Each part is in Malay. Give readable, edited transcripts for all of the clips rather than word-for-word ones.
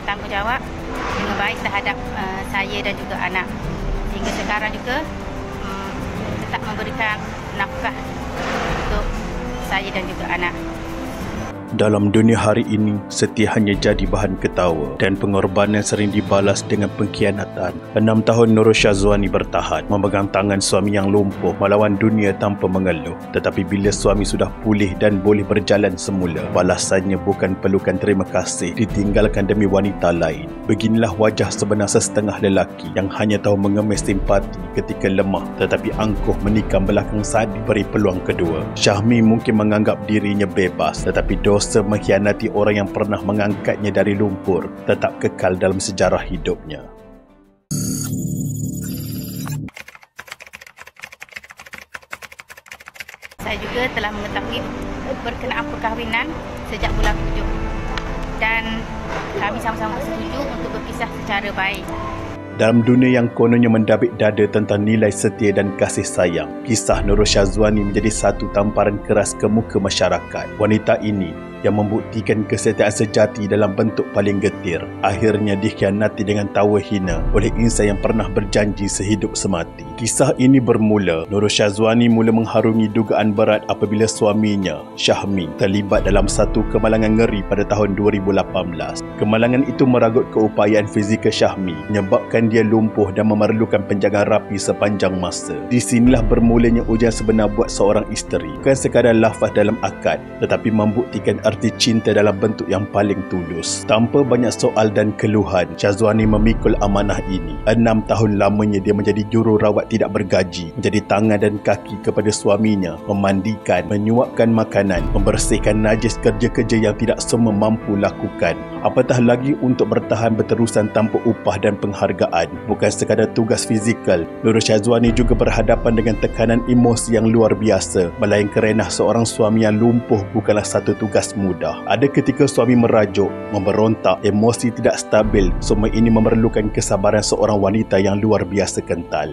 bertanggungjawab dengan baik terhadap saya dan juga anak. Sehingga sekarang juga tetap memberikan nafkah untuk saya dan juga anak. Dalam dunia hari ini, setia hanya jadi bahan ketawa dan pengorbanan sering dibalas dengan pengkhianatan. 6 tahun Nurul Syazwani bertahan, memegang tangan suami yang lumpuh melawan dunia tanpa mengeluh. Tetapi bila suami sudah pulih dan boleh berjalan semula, balasannya bukan pelukan terima kasih ditinggalkan demi wanita lain. Beginilah wajah sebenar sesetengah lelaki yang hanya tahu mengemis simpati ketika lemah, tetapi angkuh menikam belakang saat diberi peluang kedua. Syahmi mungkin menganggap dirinya bebas, tetapi dosa mengkhianati orang yang pernah mengangkatnya dari lumpur tetap kekal dalam sejarah hidupnya. Saya juga telah mengetahui berkenaan perkahwinan sejak bulan 7 dan kami sama-sama bersetuju untuk berpisah secara baik. Dalam dunia yang kononnya mendabik dada tentang nilai setia dan kasih sayang, kisah Nurul Syazwani menjadi satu tamparan keras ke muka masyarakat. Wanita ini yang membuktikan kesetiaan sejati dalam bentuk paling getir, akhirnya dikhianati dengan tawa hina oleh insan yang pernah berjanji sehidup semati. Kisah ini bermula, Nurul Syazwani mula mengharungi dugaan berat apabila suaminya, Syahmi, terlibat dalam satu kemalangan ngeri pada tahun 2018. Kemalangan itu meragut keupayaan fizikal Syahmi, menyebabkan dia lumpuh dan memerlukan penjagaan rapi sepanjang masa. Di sinilah bermulanya ujian sebenar buat seorang isteri. Bukan sekadar lafaz dalam akad, tetapi membuktikan arti cinta dalam bentuk yang paling tulus. Tanpa banyak soal dan keluhan, Syazwani memikul amanah ini. 6 tahun lamanya dia menjadi jururawat tidak bergaji, menjadi tangan dan kaki kepada suaminya, memandikan, menyuapkan makanan, membersihkan najis, kerja-kerja yang tidak semua mampu lakukan. Apatah lagi untuk bertahan berterusan tanpa upah dan penghargaan. Bukan sekadar tugas fizikal, Nurul Syazwani juga berhadapan dengan tekanan emosi yang luar biasa. Melainkan kerana seorang suami yang lumpuh bukanlah satu tugas mudah. Ada ketika suami merajuk, memberontak, emosi tidak stabil. Semua ini memerlukan kesabaran seorang wanita yang luar biasa kental.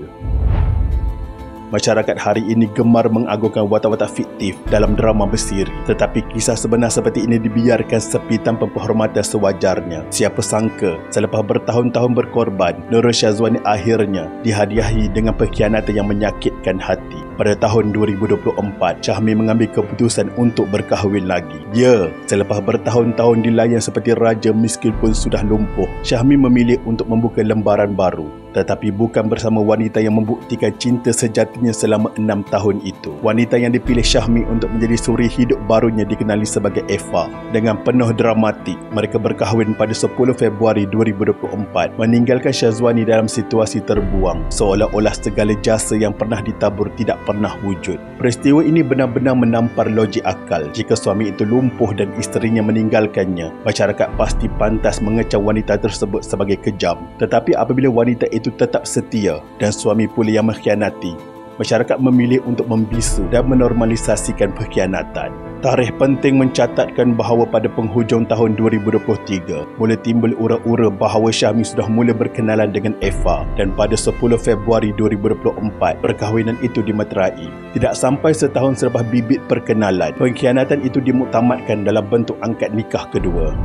Masyarakat hari ini gemar mengagungkan watak-watak fiktif dalam drama bersiri, tetapi kisah sebenar seperti ini dibiarkan sepi tanpa penghormatan sewajarnya. Siapa sangka selepas bertahun-tahun berkorban, Nurul Syazwani akhirnya dihadiahi dengan pengkhianatan yang menyakitkan hati. Pada tahun 2024, Syahmi mengambil keputusan untuk berkahwin lagi. Ya, selepas bertahun-tahun dilayan seperti raja meskipun sudah lumpuh, Syahmi memilih untuk membuka lembaran baru. Tetapi bukan bersama wanita yang membuktikan cinta sejatinya selama 6 tahun itu. Wanita yang dipilih Syahmi untuk menjadi suri hidup barunya dikenali sebagai Eva. Dengan penuh dramatik, mereka berkahwin pada 10 Februari 2024, meninggalkan Syazwani dalam situasi terbuang, seolah-olah segala jasa yang pernah ditabur tidak pernah wujud. Peristiwa ini benar-benar menampar logik akal. Jika suami itu lumpuh dan isterinya meninggalkannya, masyarakat pasti pantas mengecam wanita tersebut sebagai kejam. Tetapi apabila wanita itu tetap setia dan suami pula yang mengkhianati, masyarakat memilih untuk membisu dan menormalisasikan pengkhianatan. Tarikh penting mencatatkan bahawa pada penghujung tahun 2023, mula timbul ura-ura bahawa Syahmi sudah mula berkenalan dengan Eva dan pada 10 Februari 2024, perkahwinan itu dimeterai. Tidak sampai setahun selepas bibit perkenalan, pengkhianatan itu dimuktamadkan dalam bentuk akad nikah kedua.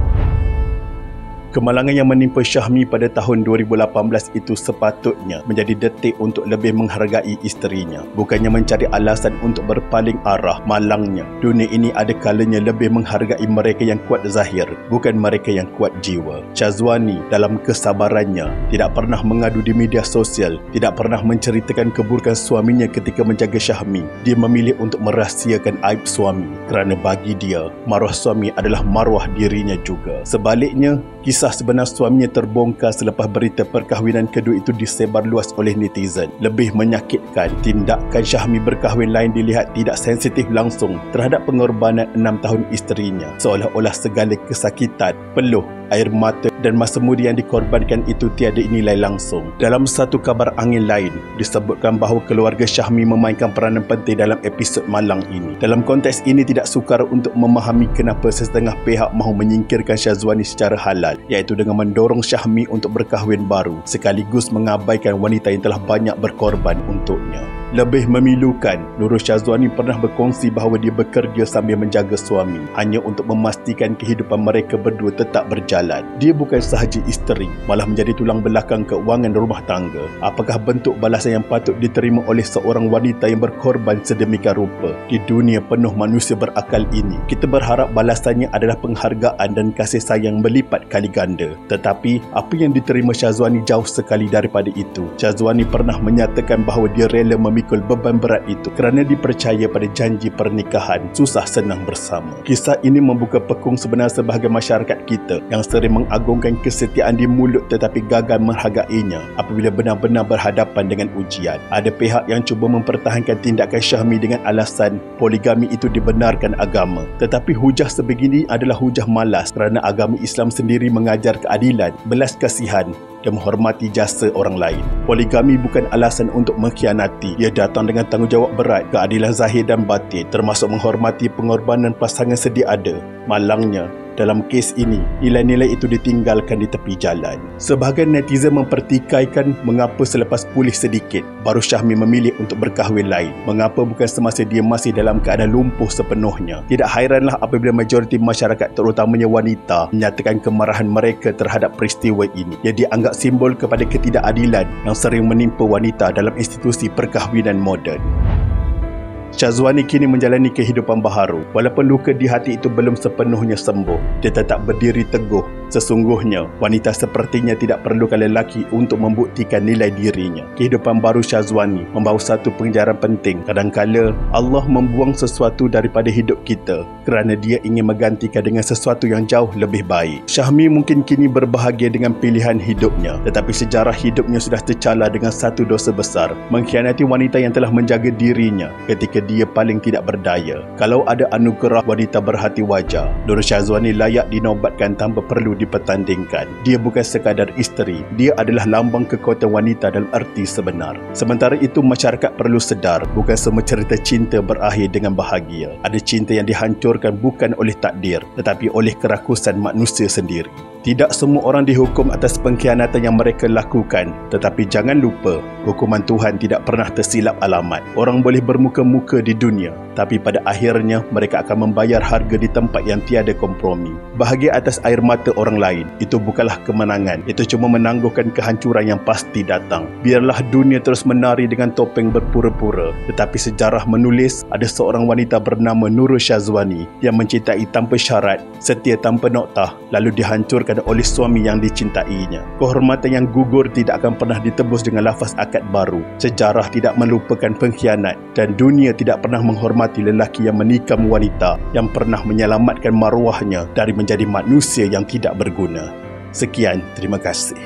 Kemalangan yang menimpa Syahmi pada tahun 2018 itu sepatutnya menjadi detik untuk lebih menghargai isterinya, bukannya mencari alasan untuk berpaling arah. Malangnya, dunia ini ada kalanya lebih menghargai mereka yang kuat zahir, bukan mereka yang kuat jiwa. Syazwani dalam kesabarannya tidak pernah mengadu di media sosial, tidak pernah menceritakan keburukan suaminya ketika menjaga Syahmi. Dia memilih untuk merahsiakan aib suami kerana bagi dia, maruah suami adalah maruah dirinya juga. Sebaliknya, kisah sebenar suaminya terbongkar selepas berita perkahwinan kedua itu disebar luas oleh netizen. Lebih menyakitkan, tindakan Syahmi berkahwin lain dilihat tidak sensitif langsung terhadap pengorbanan 6 tahun isterinya, seolah-olah segala kesakitan, peluh, air mata dan masa mudi yang dikorbankan itu tiada nilai langsung. Dalam satu kabar angin lain, disebutkan bahawa keluarga Syahmi memainkan peranan penting dalam episod malang ini. Dalam konteks ini tidak sukar untuk memahami kenapa setengah pihak mahu menyingkirkan Syazwani secara halal, iaitu dengan mendorong Syahmi untuk berkahwin baru sekaligus mengabaikan wanita yang telah banyak berkorban untuknya. Lebih memilukan, Nurul Syazwani pernah berkongsi bahawa dia bekerja sambil menjaga suami hanya untuk memastikan kehidupan mereka berdua tetap berjalan. Dia bukan sahaja isteri, malah menjadi tulang belakang keuangan rumah tangga. Apakah bentuk balasan yang patut diterima oleh seorang wanita yang berkorban sedemikian rupa di dunia penuh manusia berakal ini? Kita berharap balasannya adalah penghargaan dan kasih sayang berlipat kali ganda. Tetapi apa yang diterima Syazwani jauh sekali daripada itu. Syazwani pernah menyatakan bahawa dia rela memikul beban berat itu kerana dipercaya pada janji pernikahan susah senang bersama. Kisah ini membuka pekung sebenar sebahagian masyarakat kita yang sering mengagungkan kesetiaan di mulut tetapi gagal menghargainya apabila benar-benar berhadapan dengan ujian. Ada pihak yang cuba mempertahankan tindakan Syahmi dengan alasan poligami itu dibenarkan agama. Tetapi hujah sebegini adalah hujah malas kerana agama Islam sendiri mengajar keadilan, belas kasihan dan menghormati jasa orang lain. Poligami bukan alasan untuk mengkhianati. Ia datang dengan tanggungjawab berat, keadilan zahir dan batin, termasuk menghormati pengorbanan pasangan sedia ada. Malangnya, dalam kes ini, nilai-nilai itu ditinggalkan di tepi jalan. Sebahagian netizen mempertikaikan mengapa selepas pulih sedikit, baru Syahmi memilih untuk berkahwin lain. Mengapa bukan semasa dia masih dalam keadaan lumpuh sepenuhnya? Tidak hairanlah apabila majoriti masyarakat, terutamanya wanita, menyatakan kemarahan mereka terhadap peristiwa ini yang dianggap simbol kepada ketidakadilan yang sering menimpa wanita dalam institusi perkahwinan moden. Syazwani kini menjalani kehidupan baharu. Walaupun luka di hati itu belum sepenuhnya sembuh, dia tetap berdiri teguh. Sesungguhnya, wanita sepertinya tidak perlukan lelaki untuk membuktikan nilai dirinya. Kehidupan baru Syazwani membawa satu pengajaran penting. Kadangkala Allah membuang sesuatu daripada hidup kita kerana dia ingin menggantikan dengan sesuatu yang jauh lebih baik. Syahmi mungkin kini berbahagia dengan pilihan hidupnya, tetapi sejarah hidupnya sudah tercala dengan satu dosa besar, mengkhianati wanita yang telah menjaga dirinya ketika dia paling tidak berdaya. Kalau ada anugerah wanita berhati wajar, Nurul Syazwani layak dinobatkan tanpa perlu dipertandingkan. Dia bukan sekadar isteri, dia adalah lambang kekuatan wanita dalam arti sebenar. Sementara itu, masyarakat perlu sedar, bukan semua cerita cinta berakhir dengan bahagia. Ada cinta yang dihancurkan bukan oleh takdir, tetapi oleh kerakusan manusia sendiri. Tidak semua orang dihukum atas pengkhianatan yang mereka lakukan, tetapi jangan lupa, hukuman Tuhan tidak pernah tersilap alamat. Orang boleh bermuka-muka di dunia, tapi pada akhirnya mereka akan membayar harga di tempat yang tiada kompromi. Bahagia atas air mata orang lain, itu bukanlah kemenangan. Itu cuma menangguhkan kehancuran yang pasti datang. Biarlah dunia terus menari dengan topeng berpura-pura, tetapi sejarah menulis ada seorang wanita bernama Nurul Syazwani yang mencintai tanpa syarat, setia tanpa noktah, lalu dihancurkan oleh suami yang dicintainya. Kehormatan yang gugur tidak akan pernah ditebus dengan lafaz akad baru. Sejarah tidak melupakan pengkhianat dan dunia tidak pernah menghormati lelaki yang menikam wanita yang pernah menyelamatkan maruahnya dari menjadi manusia yang tidak berguna. Sekian, terima kasih.